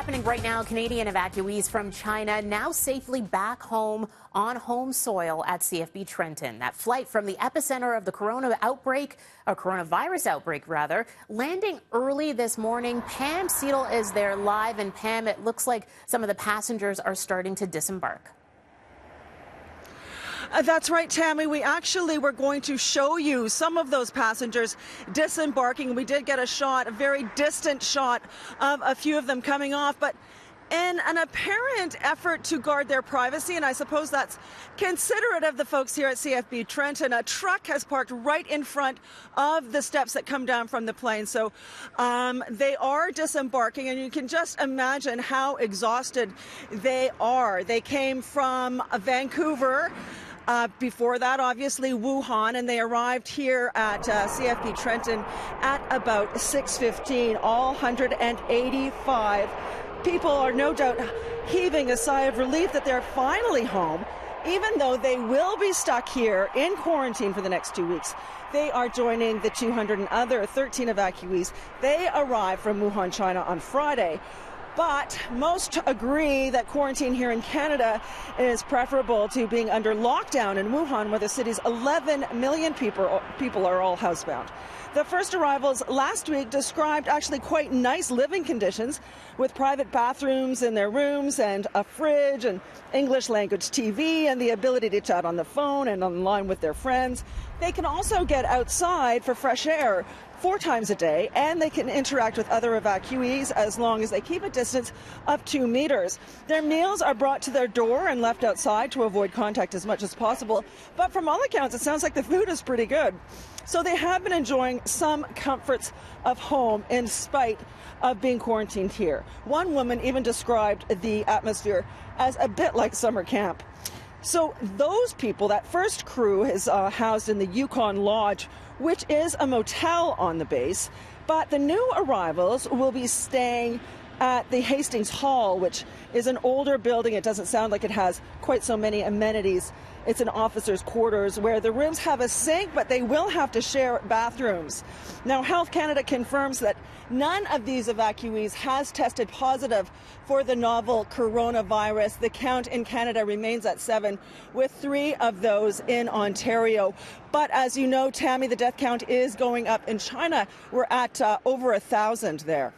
happening right now. Canadian evacuees from China now safely back home on home soil at CFB Trenton. That flight from the epicenter of the coronavirus outbreak, landing early this morning. Pam Seidel is there live, and Pam, it looks like some of the passengers are starting to disembark. That's right, Tammy. We actually were going to show you some of those passengers disembarking. We did get a very distant shot of a few of them coming off, but in an apparent effort to guard their privacy, and I suppose that's considerate of the folks here at CFB Trenton, a truck has parked right in front of the steps that come down from the plane. So they are disembarking, and you can just imagine how exhausted they are. They came from Vancouver. Before that, obviously, Wuhan, and they arrived here at CFB Trenton at about 6:15. All 185 people are no doubt heaving a sigh of relief that they're finally home, even though they will be stuck here in quarantine for the next 2 weeks. They are joining the 213 evacuees. They arrived from Wuhan, China on Friday. But most agree that quarantine here in Canada is preferable to being under lockdown in Wuhan, where the city's 11 million people are all housebound. The first arrivals last week described actually quite nice living conditions, with private bathrooms in their rooms and a fridge and English language TV and the ability to chat on the phone and online with their friends. They can also get outside for fresh air 4 times a day, and they can interact with other evacuees as long as they keep a distance of 2 meters. Their meals are brought to their door and left outside to avoid contact as much as possible. But from all accounts, it sounds like the food is pretty good. So they have been enjoying some comforts of home in spite of being quarantined here. One woman even described the atmosphere as a bit like summer camp. So those people, that first crew, is housed in the Yukon Lodge, which is a motel on the base. But the new arrivals will be staying at the Hastings Hall, which is an older building. It doesn't sound like it has quite so many amenities. It's an officer's quarters where the rooms have a sink, but they will have to share bathrooms. Now, Health Canada confirms that none of these evacuees has tested positive for the novel coronavirus. The count in Canada remains at 7, with 3 of those in Ontario. But as you know, Tammy, the death count is going up in China. We're at over 1,000 there.